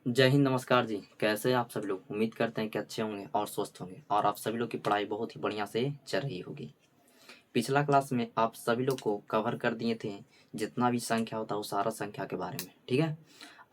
जय हिंद, नमस्कार जी। कैसे हैं आप सभी लोग? उम्मीद करते हैं कि अच्छे होंगे और स्वस्थ होंगे और आप सभी लोग की पढ़ाई बहुत ही बढ़िया से चल रही होगी। पिछला क्लास में आप सभी लोग को कवर कर दिए थे जितना भी संख्या होता है वो सारा संख्या के बारे में, ठीक है।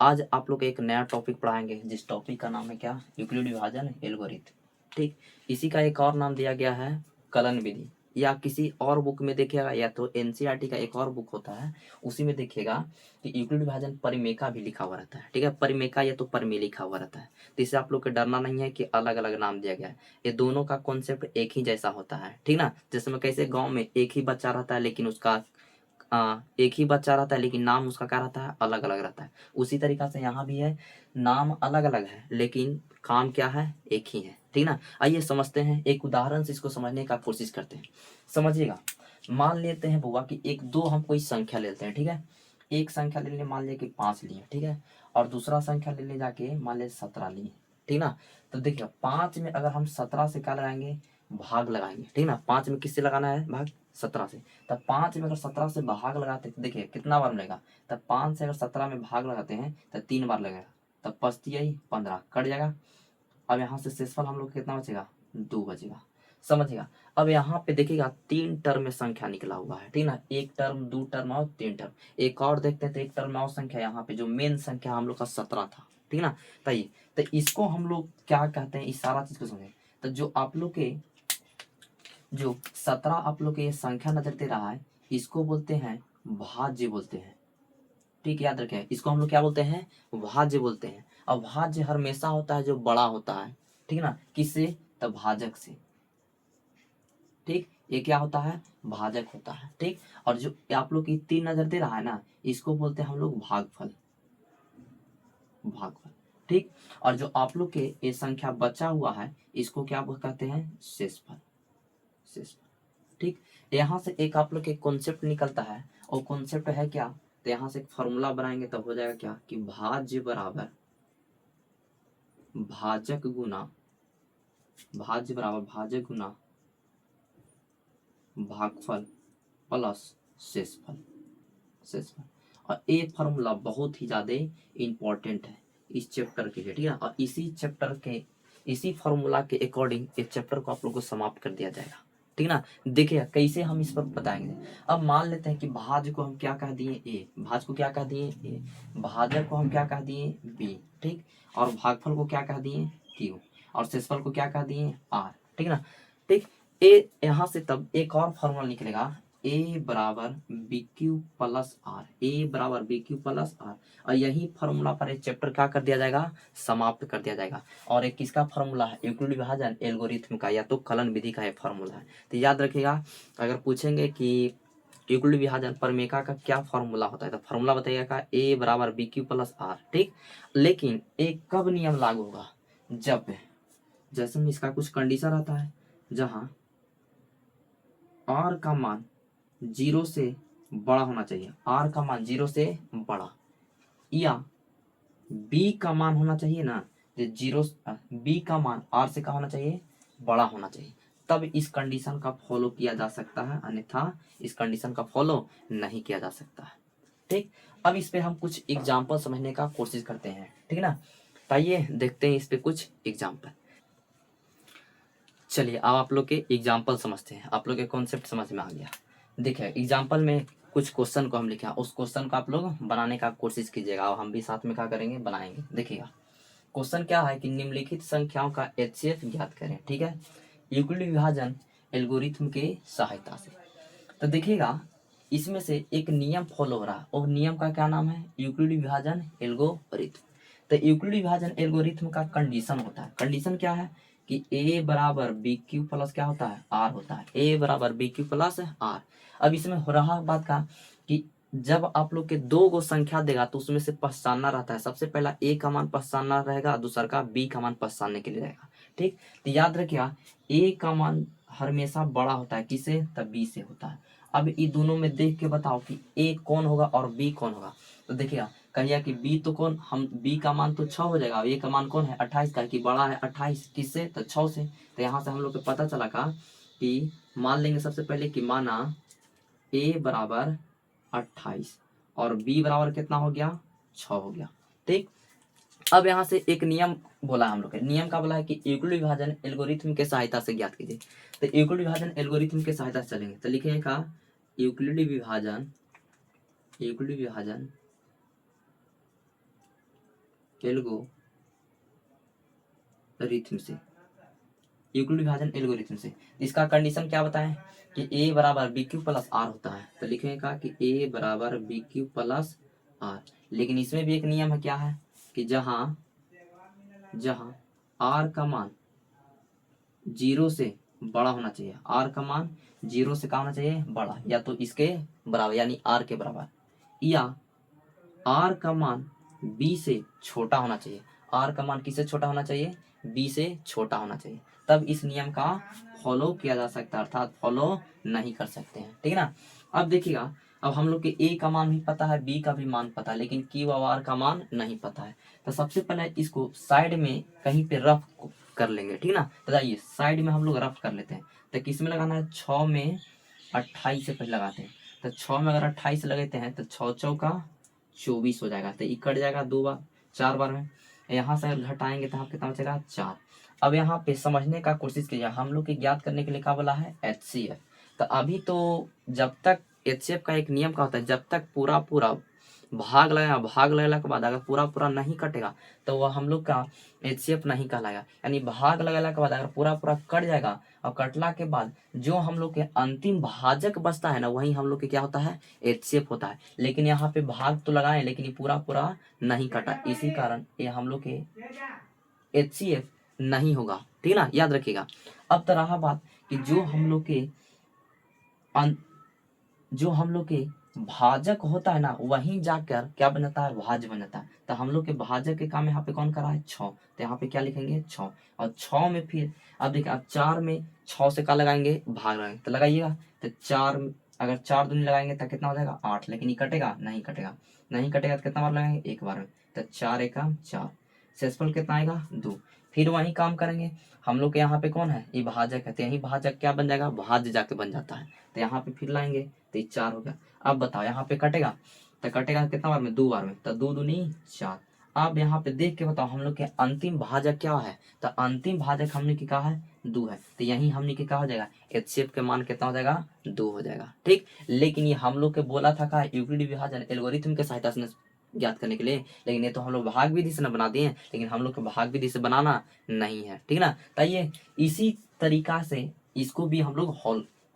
आज आप लोग एक नया टॉपिक पढ़ाएंगे जिस टॉपिक का नाम है क्या? यूक्लिड विभाजन एल्गोरिथम, ठीक। इसी का एक और नाम दिया गया है कलन विधि, या किसी और बुक में देखिएगा, या तो एनसीईआरटी का एक और बुक होता है उसी में देखिएगा कि यूक्लिड विभाजन परिमेका भी लिखा हुआ रहता है, ठीक है। परिमेका या तो परिमेय लिखा हुआ रहता है। तो इससे आप लोग को डरना नहीं है कि अलग अलग नाम दिया गया है। ये दोनों का कॉन्सेप्ट एक ही जैसा होता है, ठीक ना। जैसे में कैसे गांव में एक ही बच्चा रहता है लेकिन उसका एक ही बच्चा रहता है लेकिन नाम उसका क्या रहता है? अलग अलग रहता है। उसी तरीका से यहाँ भी है, नाम अलग अलग है लेकिन काम क्या है? एक ही है, ठीक ना। आइए समझते हैं, एक उदाहरण से इसको समझने का कोशिश करते हैं। समझिएगा, मान लेते हैं बुआ कि एक दो हम कोई संख्या लेते हैं, ठीक है। एक संख्या ले लें, मान लिया कि 5 लिए, ठीक है। और दूसरा संख्या ले ले जाके मान ले 17 लिए, ठीक ना। तो देखिए 5 में अगर हम 17 से क्या लगाएंगे? भाग लगाएंगे, ठीक ना। 5 में किससे लगाना है भाग? 17 से। तब 5 में अगर 17 से भाग लगाते हैं तो देखिए कितना बार मिलेगा। तब 5 से अगर 17 में भाग लगाते हैं तो 3 बार लगेगा। तब पचती यही 15 कट जाएगा। अब यहाँ से शेषफल हम लोग कितना बचेगा? 2 बचेगा। समझिएगा। अब यहाँ पे देखिएगा 3 टर्म में संख्या निकला हुआ है, ठीक ना। एक टर्म, 2 टर्म और 3 टर्म। एक और देखते हैं तो एक टर्म में और संख्या, यहाँ पे जो मेन संख्या हम लोग का 17 था, ठीक ना। तो इसको हम लोग क्या कहते हैं? इस सारा चीज को समझे तो जो आप लोग के जो 17 आप लोग के ये संख्या नजर दे रहा है, इसको बोलते हैं भाज्य बोलते हैं, ठीक। याद रखें, इसको हम लोग क्या बोलते हैं? भाज्य बोलते हैं। और भाज्य हमेशा होता है जो बड़ा होता है, ठीक ना। किससे? तब भाजक से, ठीक। ये क्या होता है? भाजक होता है, ठीक। और जो आप लोग की 3 नजर दे रहा है ना, इसको बोलते हैं हम लोग भागफल, भागफल, ठीक। और जो आप लोग के ये संख्या बचा हुआ है, इसको क्या कहते हैं? शेषफल, शेषफल, ठीक। यहाँ से एक आप लोग के कॉन्सेप्ट निकलता है, और कॉन्सेप्ट है क्या? तो यहाँ से एक फॉर्मूला बनाएंगे तब हो जाएगा क्या कि भाज्य बराबर भाजक गुना, भाज्य बराबर भाजक गुना भागफल प्लस शेषफल, शेषफल। और ये फॉर्मूला बहुत ही ज्यादा इंपॉर्टेंट है इस चैप्टर के लिए, ठीक है। और इसी चैप्टर के इसी फॉर्मूला के अकॉर्डिंग इस चैप्टर को आप लोग को समाप्त कर दिया जाएगा, ठीक ना। देखिए कैसे हम इस पर बताएंगे। अब मान लेते हैं कि भाज्य को हम क्या कह दिए? ए। भाज्य को क्या कह दिए? ए। भाजक को हम क्या कह दिए? बी, ठीक। और भागफल को क्या कह दिए? क्यू। और शेषफल को क्या कह दिए? आर, ठीक ना, ठीक। ए यहाँ से तब एक और फॉर्मूला निकलेगा, ए बराबर बी क्यू प्लस आर, ए बराबर बी क्यू प्लस आर। और यही फॉर्मूला पर एक चैप्टर क्या कर दिया जाएगा? समाप्त कर दिया जाएगा। और एक किसका फॉर्मूला है? यूक्लिड विभाजन एल्गोरिथम का, या तो कलन विधि का एक फॉर्मूला है। तो याद रखिएगा, अगर पूछेंगे कि यूक्लिड विभाजन परमेका का क्या फॉर्मूला होता है, तो फॉर्मूला बताइएगा ए बराबर बी क्यू प्लस आर, ठीक। लेकिन एक कब नियम लागू होगा? जब जैसे में इसका कुछ कंडीशन रहता है, जहां आर का मान 0 से बड़ा होना चाहिए, आर का मान 0 से बड़ा, या बी का मान होना चाहिए ना, जो 0, बी का मान आर से क्या होना चाहिए? बड़ा होना चाहिए। तब इस कंडीशन का फॉलो किया जा सकता है, अन्यथा इस कंडीशन का फॉलो नहीं किया जा सकता है, ठीक। अब इस पे हम कुछ एग्जाम्पल समझने का कोशिश करते हैं, ठीक ना। आइए देखते हैं इस पे कुछ एग्जाम्पल। चलिए अब आप लोग के एग्जाम्पल समझते हैं, आप लोग के कॉन्सेप्ट समझ में आ गया। देखिए एग्जाम्पल में कुछ क्वेश्चन को हम लिखे हैं, उस क्वेश्चन को आप लोग बनाने का कोशिश कीजिएगा और हम भी साथ में क्या करेंगे? बनाएंगे। देखिएगा क्वेश्चन क्या है कि निम्नलिखित संख्याओं का एचसीएफ ज्ञात करें, ठीक है, यूक्लिड विभाजन एल्गोरिथम के सहायता से। तो देखिएगा इसमें से एक नियम फॉलो हो रहा है, और नियम का क्या नाम है? यूक्लिड विभाजन एल्गोरिथम। तो यूक्लिड विभाजन एल्गोरिथम का कंडीशन होता है, कंडीशन क्या है कि ए बराबर बी क्यू प्लस क्या होता है? आर होता है, ए बराबर बी क्यू प्लस आर। अब इसमें हो रहा बात का कि जब आप लोग के दो गो संख्या देगा तो उसमें से पहचानना रहता है, सबसे पहला ए का मान पहचानना रहेगा, दूसरा का बी का मान पहचानने के लिए रहेगा, ठीक। तो याद रखिएगा ए का मान हमेशा बड़ा होता है, किसे? तब बी से होता है। अब ये दोनों में देख के बताओ कि ए कौन होगा और बी कौन होगा। तो देखिएगा कहिए कि बी तो कौन, हम बी का मान तो 6 हो जाएगा, ए का मान कौन है? 28 का, कि बड़ा है 28 किससे? तो 6 से। तो यहाँ से हम लोग को पता चला का कि मान लेंगे सबसे पहले कि माना ए बराबर 28 और बी बराबर कितना हो गया? 6 हो गया, ठीक। अब यहाँ से एक नियम बोला हम लोग, नियम का बोला है कि यूक्लिड विभाजन एल्गोरिथम के सहायता से ज्ञात कीजिए। तो यूक्लिड विभाजन एल्गोरिथम के सहायता से चलेंगे, तो लिखेंगे का यूक्लिड विभाजन एल्गोरिथम से, यूक्लिड विभाजन एल्गोरिथम से। इसका कंडीशन क्या बताएं कि a बराबर बी क्यू प्लस आर होता है, तो लिखेंगे का कि a बराबर बी क्यू प्लस आर। लेकिन इसमें भी एक नियम है, क्या है कि जहां r का मान 0 से बड़ा होना चाहिए, r का मान 0 से क्या होना चाहिए, बड़ा, या तो इसके बराबर यानी r के बराबर, या r का मान b से छोटा होना चाहिए। r का मान किससे छोटा होना चाहिए, b से छोटा होना चाहिए, तब इस नियम का फॉलो किया जा सकता है, अर्थात फॉलो नहीं कर सकते हैं, ठीक है ना। अब देखिएगा, अब हम लोग के a का मान भी पता है, b का भी मान पता है, लेकिन q और r का मान नहीं पता है। तो सबसे पहले इसको साइड में कहीं पे रफ कर लेंगे, ठीक है ना। बताइए, साइड में हम लोग रफ कर लेते हैं। तो किस में लगाना है, 6 में 28 से पहले लगाते हैं। तो 6 में अगर 28 लगाते हैं तो 6 चौका 24 हो जाएगा, तो ये कट जाएगा 2 बार, 4 बार में। यहाँ से अगर घटाएंगे तो यहाँ कितना बचेगा, 4। अब यहाँ पे समझने का कोशिश कीजिए, हम लोग की ज्ञात करने के लिए क्या बोला है, HCF। तो अभी तो जब तक HCF का एक नियम का होता है, जब तक पूरा पूरा भाग लगेगा, भाग लगने के बाद अगर पूरा पूरा नहीं कटेगा तो वह हम लोग का HCF नहीं कहलाएगा। यानी भाग लगने के बाद अगर पूरा पूरा कट जाएगा, और कटला के बाद जो हम लोग के अंतिम भाजक बचता है ना, वही हम लोग के क्या होता है, HCF होता है। लेकिन यहाँ पे भाग तो लगाए, लेकिन ये पूरा पूरा नहीं कटा, इसी कारण ये हम लोग के HCF नहीं होगा, ठीक है ना, याद रखिएगा। अब तो रहा बात कि जो हम लोग के भाजक होता है ना, वहीं जाकर क्या बन जाता है, भाज्य बन जाता है। तो हम लोग के भाजक के काम यहाँ पे कौन कर रहा है, 6। तो यहाँ पे क्या लिखेंगे, 6। और 6 में फिर अब देखिए, अब 4 में 6 से क्या लगाएंगे, भाग लगाएंगे, तो लगाइएगा। तो 4 अगर 4 दूनी लगाएंगे तो कितना हो जाएगा, 8। लेकिन ये कटेगा नहीं, कटेगा नहीं, कटेगा तो कितना बार लगाएंगे, एक बार में। तो 4 एकम 4, शेषफल कितना आएगा, 2। फिर वही काम करेंगे, हम लोग के यहाँ पे कौन है, ये भाजक है, तो यही भाजक क्या बन जाएगा, भाज्य जाके बन जाता है। तो यहाँ पे फिर लाएंगे तो ये 4 हो गया। अब बताओ यहाँ पे कटेगा, तो कटेगा कितना बार में, 2 बार में, तो 2 दूनी 4। अब यहाँ पे देख के बताओ हम लोग के अंतिम भाजक क्या है, तो अंतिम भाजक हमने की कहा है, 2 है। तो यही हमने के क्या हो जाएगा, HCF के मान कितना हो जाएगा, 2 हो जाएगा, ठीक। लेकिन ये हम लोग के बोला था का यूक्लिड विभाजन एल्गोरिथम के सहायता से ज्ञात करने के लिए, लेकिन ये तो हम लोग भाग विधि से न बना दिए, लेकिन हम लोग को भाग विधि से बनाना नहीं है, ठीक ना। तो ये इसी तरीका से इसको भी हम लोग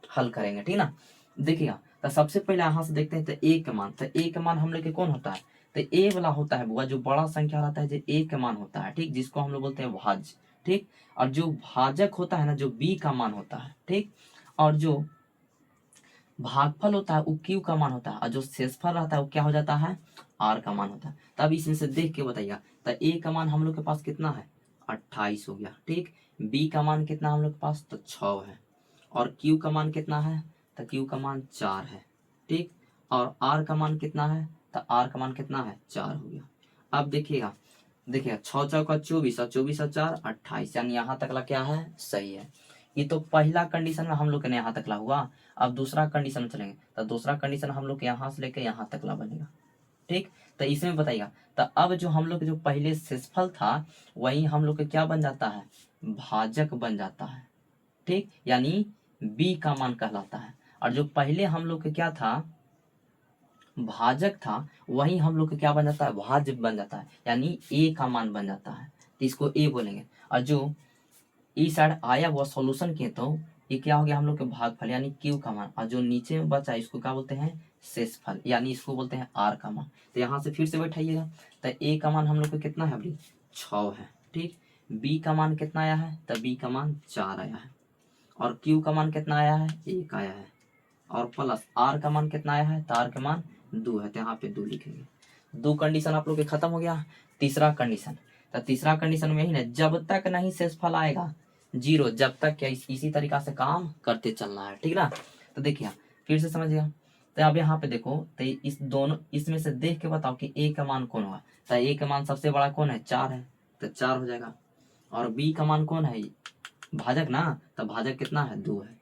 हल करेंगे, ठीक ना। देखिएगा, तो सबसे पहले यहाँ से देखते हैं, तो a का मान, तो a का मान हम लोग के कौन होता है, तो a वाला होता है बुआ, जो बड़ा संख्या रहता है, जो a का मान होता है, ठीक, जिसको हम लोग बोलते हैं भाज्य, ठीक। और जो भाजक होता है ना, जो b का मान होता है, ठीक। और जो भागफल होता है वो q का मान होता है, और जो शेषफल रहता है वो क्या हो जाता है, r का मान होता है। तब इसमें से देख के बताइएगा, तो a का मान हम लोग के पास कितना है, 28 हो गया, ठीक। b का मान कितना हम लोग के पास, तो 6 है। और q का मान कितना है, तो q का मान 4 है, ठीक। और r का मान कितना है, तो r का मान कितना है, 4 हो गया। अब देखिएगा, 6 चौका 24 और 24 और 4 28, यानी यहाँ तक ला क्या है, सही है। ये तो पहला कंडीशन में हम लोग के यहाँ तक ला हुआ। अब दूसरा कंडीशन में चलेंगे, तो दूसरा कंडीशन हम लोग यहाँ से लेके यहाँ तक ला बनेगा, ठीक। तो इसमें बताइएगा, तो अब जो हम लोग जो पहले शेषफल था वही हम लोग के क्या बन जाता है, भाजक बन जाता है, ठीक, यानी b का मान कहलाता है। और जो पहले हम लोग के क्या था, भाजक था, वही हम लोग के क्या बन जाता है, भाज्य बन जाता है, यानी a का मान बन जाता है, तो इसको a बोलेंगे। और जो इस साइड आया हुआ सॉल्यूशन किए तो ये क्या हो गया, हम लोग के भागफल यानी q का मान, और जो नीचे में बचा इसको क्या बोलते हैं, शेषफल, यानी इसको बोलते हैं r का मान। तो यहाँ से फिर से बैठाइएगा, तो a का मान हम लोग को कितना है अभी, 6 है, ठीक। b का मान कितना आया है, तो b का मान 4 आया है। और q का मान कितना आया है, 1 आया है। और प्लस r का मान कितना आया है, तो r का मान 2 है, तो यहाँ पे 2 लिखेंगे। 2 कंडीशन आप लोग के खत्म हो गया। तीसरा कंडीशन, तो तीसरा कंडीशन में ही ना, जब तक नहीं शेषफल आएगा 0, जब तक क्या इसी तरीका से काम करते चलना है, ठीक ना। तो देखिए फिर से समझिएगा, तो अब यहाँ पे देखो, तो इस दोनों इसमें से देख के बताओ कि a का मान कौन हुआ, तो a का मान सबसे बड़ा कौन है, 4 है, तो 4 हो जाएगा। और b का मान कौन है, भाजक ना, तो भाजक कितना है, 2 है,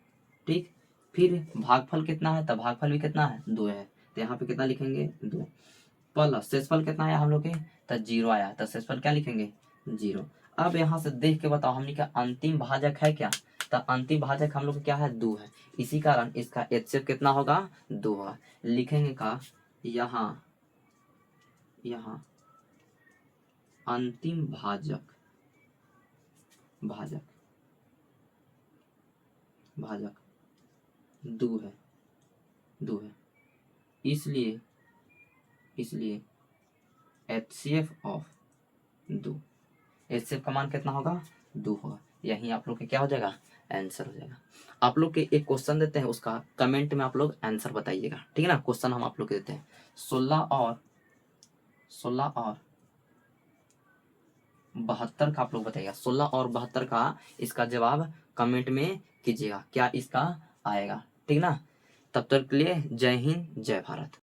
ठीक। फिर भागफल कितना है, तो भागफल भी कितना है, 2 है, तो यहाँ पे कितना लिखेंगे, 2। प्लस शेषफल कितना है हम लोग के, तो 0 आया, तो शेषफल क्या लिखेंगे 0। अब यहाँ से देख के बताओ हमने क्या अंतिम भाजक है क्या, तो अंतिम भाजक हम लोग का क्या है 2 है, इसी कारण इसका HCF कितना होगा 2 होगा। लिखेंगे का यहाँ अंतिम भाजक भाजक 2 है, इसलिए HCF ऑफ 2, HCF का मान कितना होगा 2 होगा। यही आप लोग के क्या हो जाएगा आंसर हो जाएगा। आप लोग के एक क्वेश्चन देते हैं, उसका कमेंट में आप लोग आंसर बताइएगा, ठीक है ना। क्वेश्चन हम आप लोग के देते हैं 16 और 72 का आप लोग बताइएगा। 16 और 72 का इसका जवाब कमेंट में कीजिएगा, क्या इसका आएगा, ठीक ना। तब तक के लिए जय हिंद जय भारत।